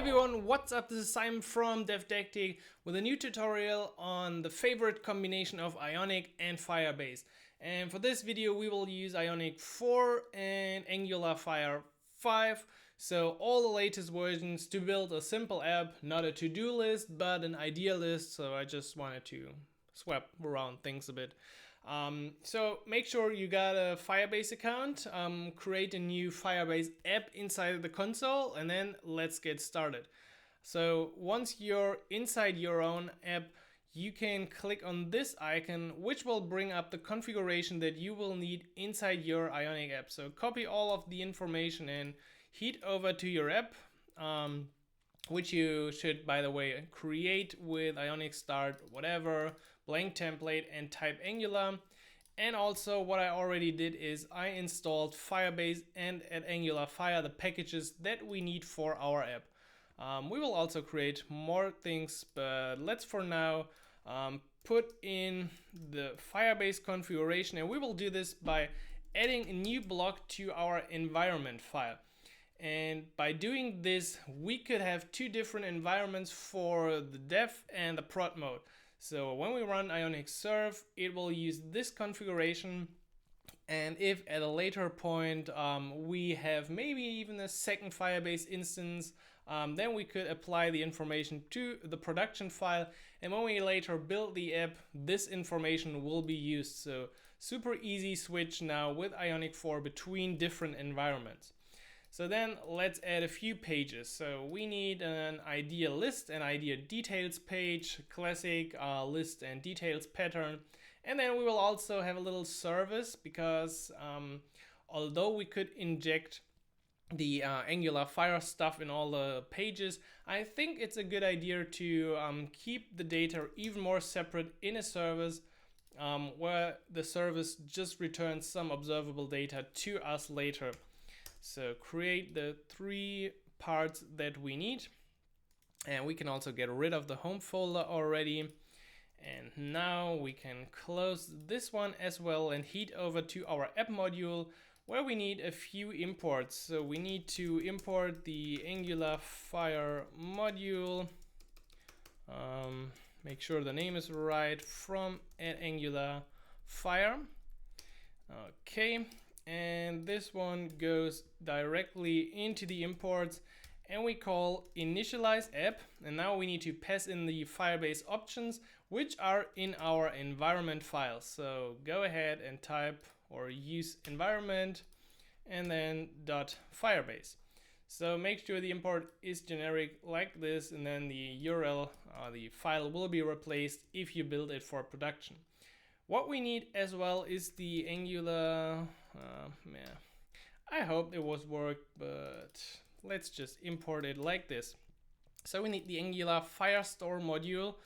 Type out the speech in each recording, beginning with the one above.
everyone, what's up? This is Simon from DevTactic with a new tutorial on the favorite combination of Ionic and Firebase. And for this video we will use Ionic 4 and AngularFire 5. So all the latest versions to build a simple app, not a to-do list, but an idea list. So I just wanted to swap around things a bit. So make sure you got a Firebase account, create a new Firebase app inside the console, and then let's get started. So once you're inside your own app, you can click on this icon, which will bring up the configuration that you will need inside your Ionic app. So copy all of the information and head over to your app, which you should, by the way, create with Ionic start, whatever, blank template, and type Angular. And also what I already did is I installed Firebase and AngularFire, the packages that we need for our app. We will also create more things, but let's for now put in the Firebase configuration, and we will do this by adding a new block to our environment file. And by doing this, we could have two different environments for the dev and the prod mode. So when we run Ionic serve, it will use this configuration. And if at a later point we have maybe even a second Firebase instance, then we could apply the information to the production file. And when we later build the app, this information will be used. So super easy switch now with Ionic 4 between different environments. So then let's add a few pages. So we need an idea list, an idea details page, classic list and details pattern. And then we will also have a little service because although we could inject the AngularFire stuff in all the pages, I think it's a good idea to keep the data even more separate in a service where the service just returns some observable data to us later. So create the three parts that we need, and we can also get rid of the home folder already. And now we can close this one as well and head over to our app module where we need a few imports. So we need to import the AngularFire module, make sure the name is right, from AngularFire. Okay. And this one goes directly into the imports, and we call initialize app. And now we need to pass in the Firebase options, which are in our environment file. So go ahead and type or use environment and then .firebase. So make sure the import is generic like this, and then the URL, the file will be replaced if you build it for production. What we need as well is the Angular, I hope it was worked, but let's just import it like this. So we need the Angular Firestore module.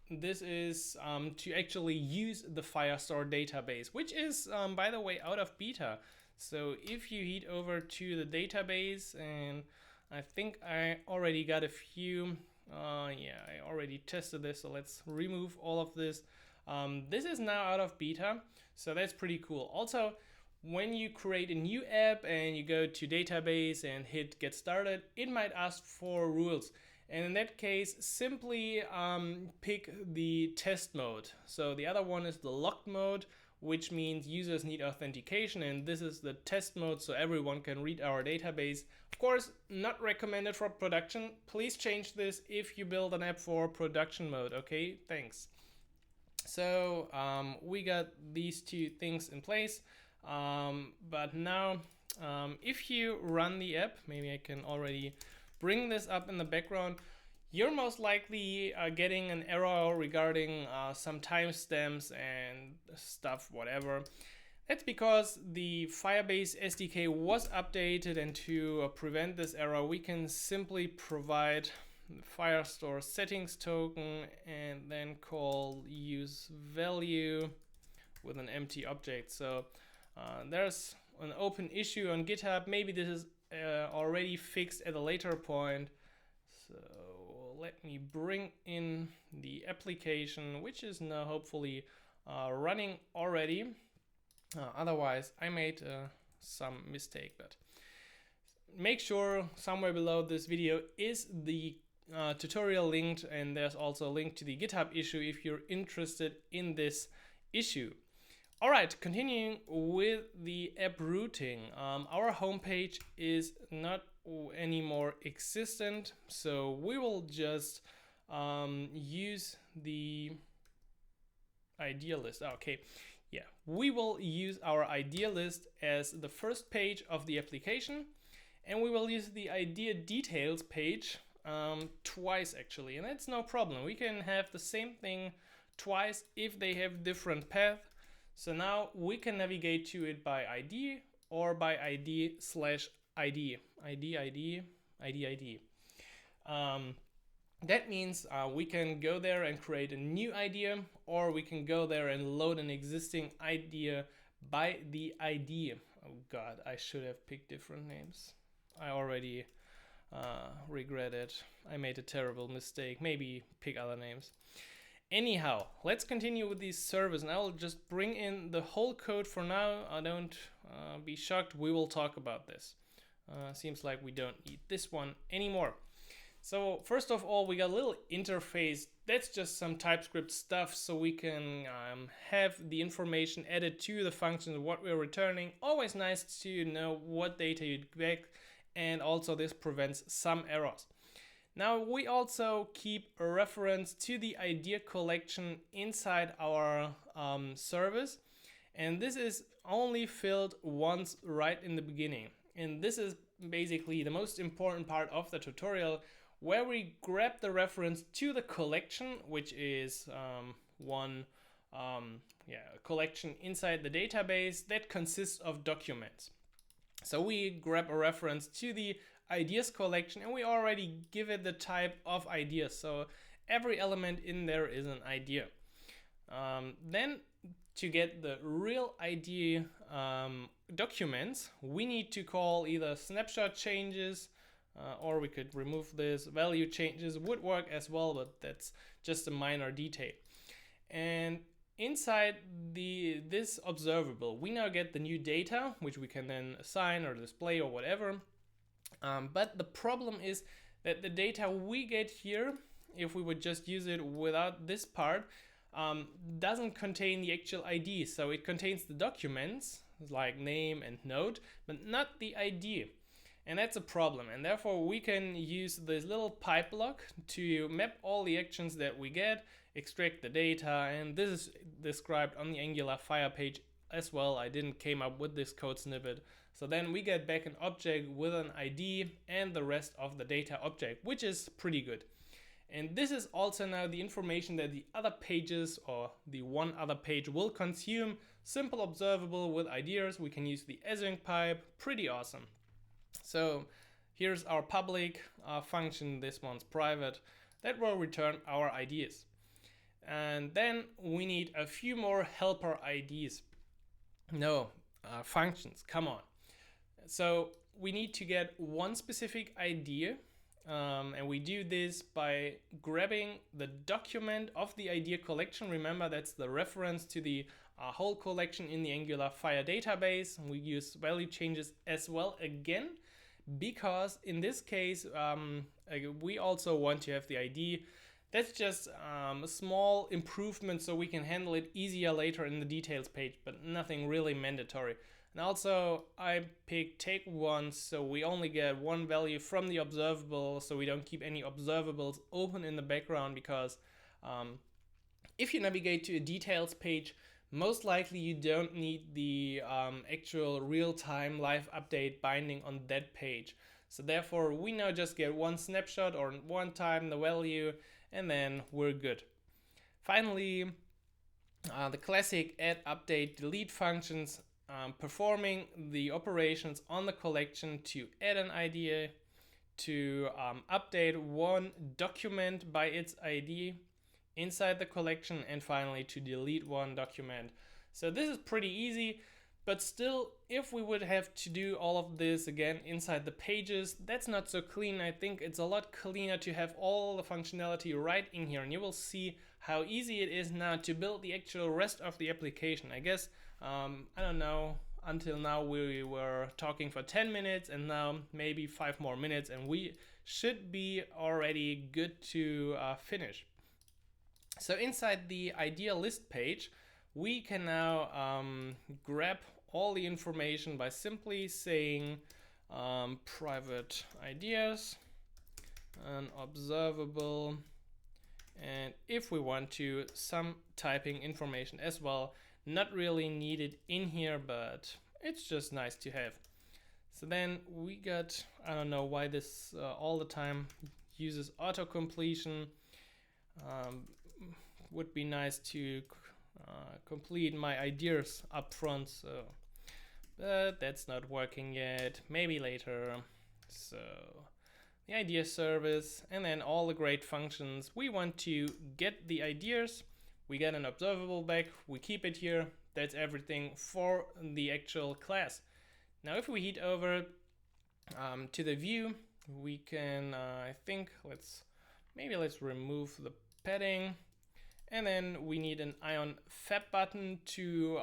This is to actually use the Firestore database, which is, by the way, out of beta. So if you head over to the database, and I think I already got a few, yeah, I already tested this, so let's remove all of this. This is now out of beta, so that's pretty cool. Also, when you create a new app and you go to database and hit get started, it might ask for rules. And in that case, simply pick the test mode. So the other one is the locked mode, which means users need authentication, and this is the test mode so everyone can read our database. Of course, not recommended for production. Please change this if you build an app for production mode. Okay, thanks. So we got these two things in place, but now if you run the app, maybe I can already bring this up in the background, you're most likely getting an error regarding some timestamps and stuff, whatever. That's because the Firebase SDK was updated, and to prevent this error, we can simply provide the Firestore settings token and then call use value with an empty object. So there's an open issue on GitHub. Maybe this is already fixed at a later point. So let me bring in the application, which is now hopefully running already. Otherwise, I made some mistake, but make sure somewhere below this video is the tutorial linked, and there's also a link to the GitHub issue if you're interested in this issue. All right, continuing with the app routing. Our homepage is not anymore existent, so we will just use the idea list. Okay, yeah, we will use our idea list as the first page of the application, and we will use the idea details page twice actually, and that's no problem. We can have the same thing twice if they have different paths. So now we can navigate to it by ID or by ID/ID. ID. That means we can go there and create a new idea, or we can go there and load an existing idea by the ID. Oh God, I should have picked different names. I already regret it. I made a terrible mistake. Maybe pick other names. Anyhow, let's continue with these servers, and I'll just bring in the whole code for now. Don't be shocked, we will talk about this. Seems like we don't need this one anymore. So first of all, we got a little interface. That's just some TypeScript stuff, so we can have the information added to the function of what we're returning. Always nice to know what data you get, and also this prevents some errors. Now we also keep a reference to the idea collection inside our service, and this is only filled once right in the beginning. And this is basically the most important part of the tutorial, where we grab the reference to the collection, which is one collection inside the database that consists of documents. So we grab a reference to the ideas collection, and we already give it the type of ideas, so every element in there is an idea. Then to get the real idea documents, we need to call either snapshot changes, or we could remove this. Value changes would work as well, but that's just a minor detail. And inside this observable, we now get the new data, which we can then assign or display or whatever. But the problem is that the data we get here, if we would just use it without this part, doesn't contain the actual ID. So it contains the documents, like name and node, but not the ID. And that's a problem. And therefore we can use this little pipe block to map all the actions that we get, extract the data, and this is described on the AngularFire page as well. I didn't came up with this code snippet. So then we get back an object with an ID and the rest of the data object, which is pretty good. And this is also now the information that the other pages or the one other page will consume. Simple observable with ideas. We can use the async pipe. Pretty awesome. So here's our public function. This one's private. That will return our ideas. And then we need a few more helper IDs. No, functions, come on. So we need to get one specific idea, and we do this by grabbing the document of the idea collection. Remember, that's the reference to the whole collection in the AngularFire database. We use value changes as well again, because in this case, we also want to have the ID. That's just a small improvement so we can handle it easier later in the details page, but nothing really mandatory. And also I picked take one, so we only get one value from the observable, so we don't keep any observables open in the background, because if you navigate to a details page, most likely you don't need the actual real-time live update binding on that page. So therefore we now just get one snapshot or one time the value, and then we're good. Finally, the classic add, update, delete functions, performing the operations on the collection to add an idea, to update one document by its ID inside the collection, and finally to delete one document. So this is pretty easy, but still, if we would have to do all of this again inside the pages, that's not so clean. I think it's a lot cleaner to have all the functionality right in here, and you will see how easy it is now to build the actual rest of the application. I guess, I don't know, until now we were talking for 10 minutes, and now maybe 5 more minutes, and we should be already good to finish. So inside the idea list page, we can now grab all the information by simply saying private ideas, an observable, and if we want to, some typing information as well. Not really needed in here, but it's just nice to have. So then we got, I don't know why this all the time uses auto completion. Would be nice to complete my ideas up front, so but that's not working yet, maybe later. So the idea service, and then all the great functions. We want to get the ideas, we get an observable back, we keep it here. That's everything for the actual class. Now if we head over to the view, we can I think let's remove the padding, and then we need an Ion Fab button to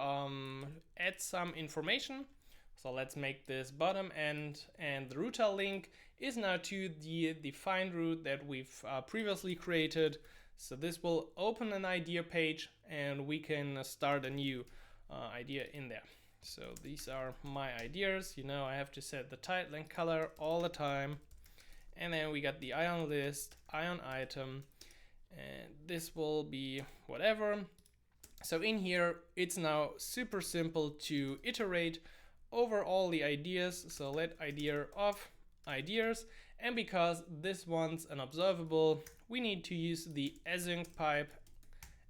add some information. So let's make this bottom end, and the router link is now to the defined route that we've previously created. So this will open an idea page, and we can start a new idea in there. So these are my ideas. You know, I have to set the title and color all the time. And then we got the Ion list, Ion item, and this will be whatever. So in here, it's now super simple to iterate over all the ideas. So let idea of ideas, and because this one's an observable, we need to use the async pipe,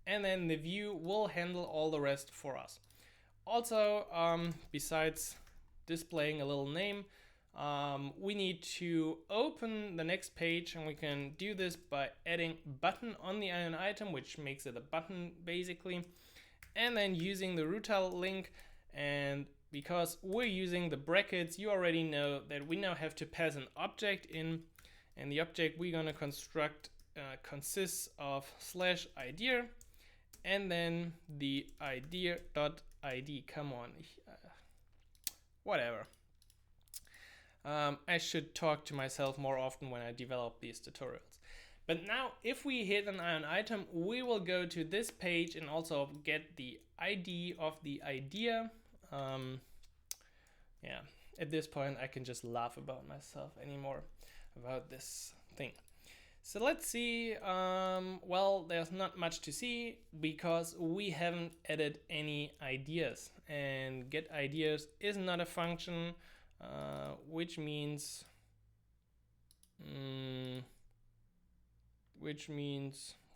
and then the view will handle all the rest for us. Also, besides displaying a little name, we need to open the next page, and we can do this by adding button on the Ion item, which makes it a button basically, and then using the router link. And because we're using the brackets, you already know that we now have to pass an object in, and the object we're gonna construct consists of /idea, and then the idea.id. Come on, whatever. I should talk to myself more often when I develop these tutorials. But now if we hit an Ion item, we will go to this page and also get the ID of the idea. Yeah, at this point I can just laugh about myself anymore about this thing. So let's see, well, there's not much to see because we haven't added any ideas, and get ideas is not a function, which means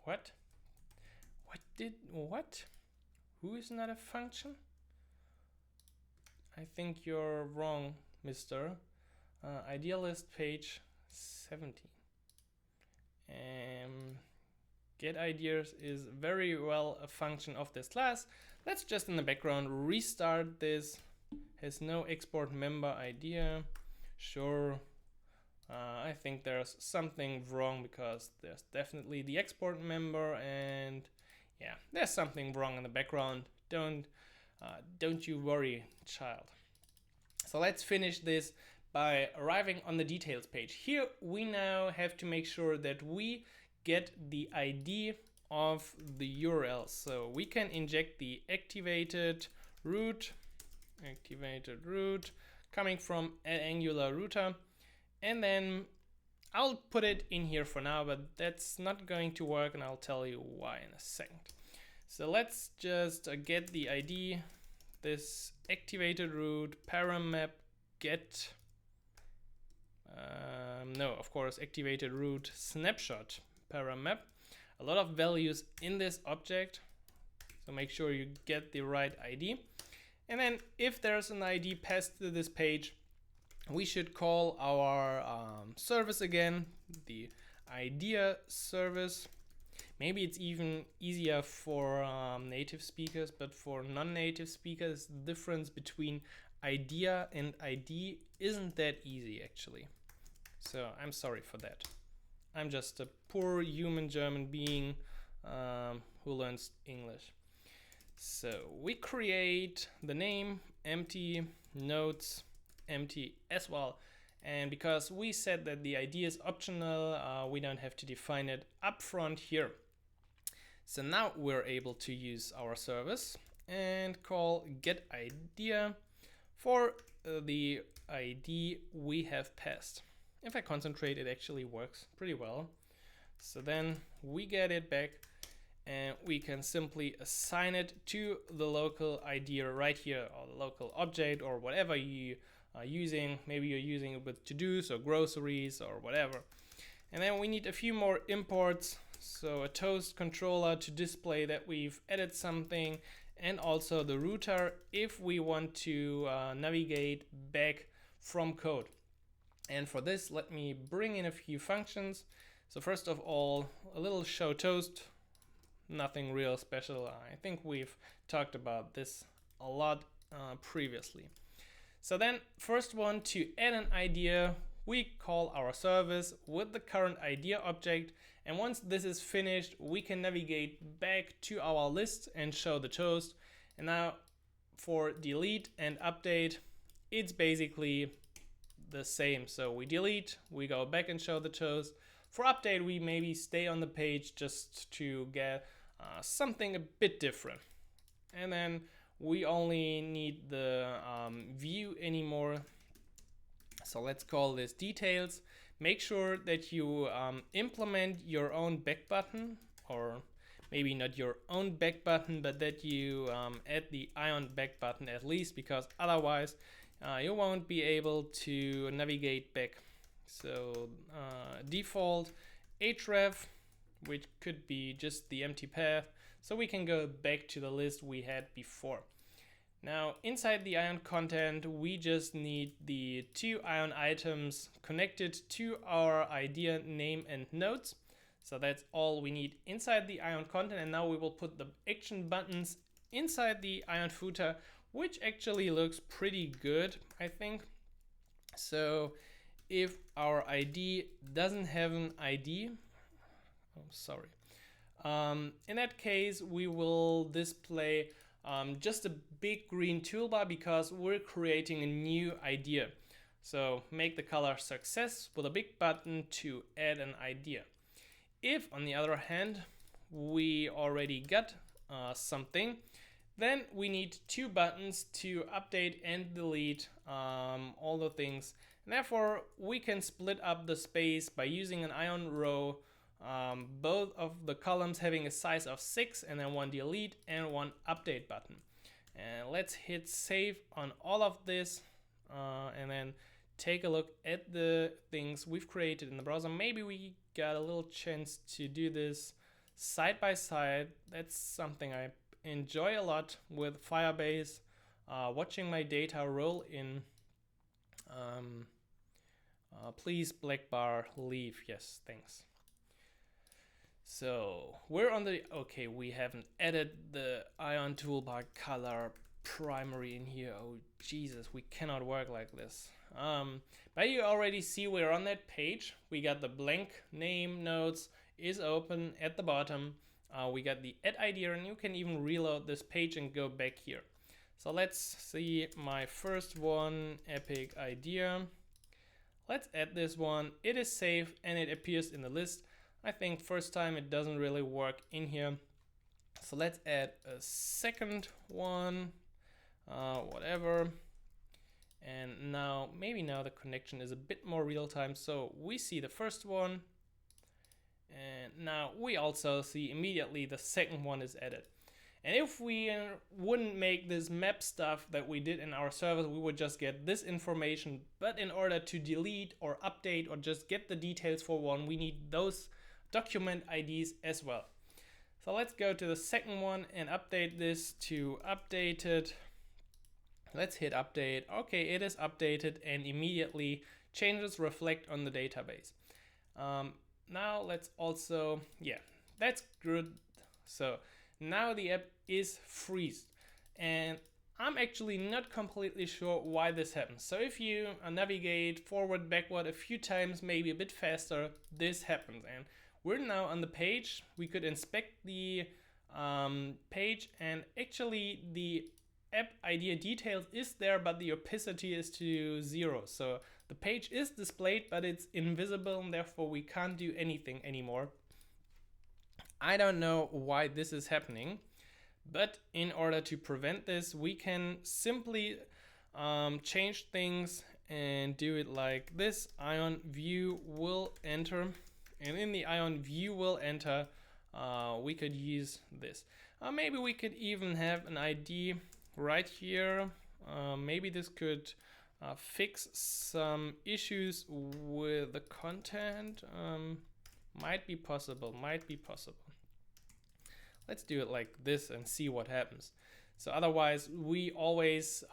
what? What? Who is not a function? I think you're wrong, mister. Idealist page 17. Get ideas is very well a function of this class. Let's just in the background restart this. Has no export member idea. Sure. I think there's something wrong because there's definitely the export member, and yeah, there's something wrong in the background. Don't you worry, child. So let's finish this by arriving on the details page. Here we now have to make sure that we get the ID of the URL. So we can inject the activated root coming from an Angular router, and then I'll put it in here for now, but that's not going to work, and I'll tell you why in a second. So let's just get the ID, this activated root paramap get no, of course, activated root snapshot paramap. A lot of values in this object, so make sure you get the right ID. And then if there's an ID passed to this page, we should call our service again, the idea service. Maybe it's even easier for native speakers, but for non-native speakers, the difference between idea and ID isn't that easy actually. So I'm sorry for that. I'm just a poor human German being who learns English. So we create the name empty, nodes empty as well. And because we said that the ID is optional, we don't have to define it up front here. So now we're able to use our service and call getIdea for the ID we have passed. If I concentrate, it actually works pretty well. So then we get it back and we can simply assign it to the local idea right here, or the local object, or whatever you are using. Maybe you're using it with to-dos or groceries or whatever. And then we need a few more imports. So a toast controller to display that we've added something, and also the router if we want to navigate back from code. And for this, let me bring in a few functions. So first of all, a little show toast, nothing real special. I think we've talked about this a lot previously. So then first one, to add an idea, we call our service with the current idea object. And once this is finished, we can navigate back to our list and show the toast. And now for delete and update, it's basically the same. So we delete, we go back and show the toast. For update, we maybe stay on the page just to get something a bit different. And then we only need the view anymore. So let's call this details. Make sure that you implement your own back button, or maybe not your own back button, but that you add the Ion back button at least, because otherwise you won't be able to navigate back. So default href, which could be just the empty path, so we can go back to the list we had before. Now inside the Ion content, we just need the two Ion items connected to our idea name and nodes. So that's all we need inside the Ion content. And now we will put the action buttons inside the Ion footer, which actually looks pretty good, I think. So if our ID doesn't have an ID, in that case, we will display just a big green toolbar because we're creating a new idea. So make the color success with a big button to add an idea. If on the other hand, we already got something, then we need two buttons to update and delete all the things. And therefore, we can split up the space by using an Ion row, both of the columns having a size of 6, and then one delete and one update button. And let's hit save on all of this and then take a look at the things we've created in the browser. Maybe we got a little chance to do this side by side. That's something I enjoy a lot with Firebase, watching my data roll in. Please black bar leave. Yes, thanks. So we're on the, okay, we haven't added the Ion toolbar color primary in here. Oh Jesus, we cannot work like this. But you already see we're on that page. We got the blank name nodes is open at the bottom. We got the add idea, and you can even reload this page and go back here. So let's see my first one, epic idea. Let's add this one. It is saved and it appears in the list. I think first time it doesn't really work in here. So let's add a second one, whatever. And now, maybe now the connection is a bit more real time. So we see the first one. And now we also see immediately the second one is added. And if we wouldn't make this map stuff that we did in our service, we would just get this information. But in order to delete or update or just get the details for one, we need those document IDs as well. So let's go to the second one and update this to updated. Let's hit update. Okay, it is updated and immediately changes reflect on the database. Now let's also, yeah, that's good. So now the app is freezed, and I'm actually not completely sure why this happens. So if you navigate forward, backward a few times, maybe a bit faster, this happens. And we're now on the page. We could inspect the page, and actually the app idea details is there, but the opacity is to 0. So the page is displayed, but it's invisible, and therefore we can't do anything anymore. I don't know why this is happening, but in order to prevent this, we can simply change things and do it like this. Ion view will enter, and in the Ion view will enter, we could use this. Maybe we could even have an ID right here. Maybe this could fix some issues with the content. Might be possible, Let's do it like this and see what happens. So otherwise we always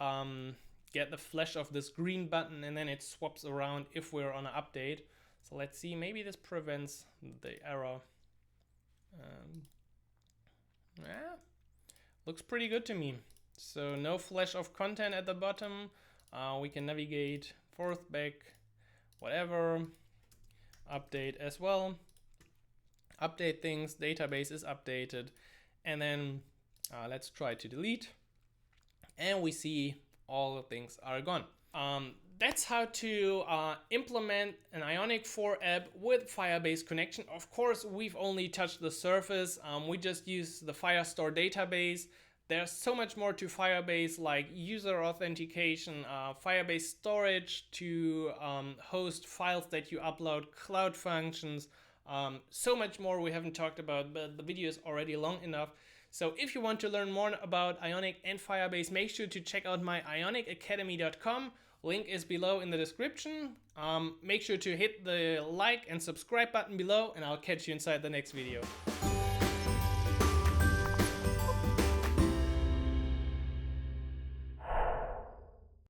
get the flash of this green button and then it swaps around if we're on an update. So let's see, maybe this prevents the error. Yeah, looks pretty good to me. So no flash of content at the bottom. We can navigate forth, back, whatever. Update as well. Update things, database is updated. And then let's try to delete. And we see all the things are gone. That's how to implement an Ionic 4 app with Firebase connection. Of course, we've only touched the surface. We just use the Firestore database. There's so much more to Firebase, like user authentication, Firebase storage to host files that you upload, cloud functions, so much more we haven't talked about, but the video is already long enough. So if you want to learn more about Ionic and Firebase, make sure to check out my ionicacademy.com. Link is below in the description. Make sure to hit the like and subscribe button below, and I'll catch you inside the next video.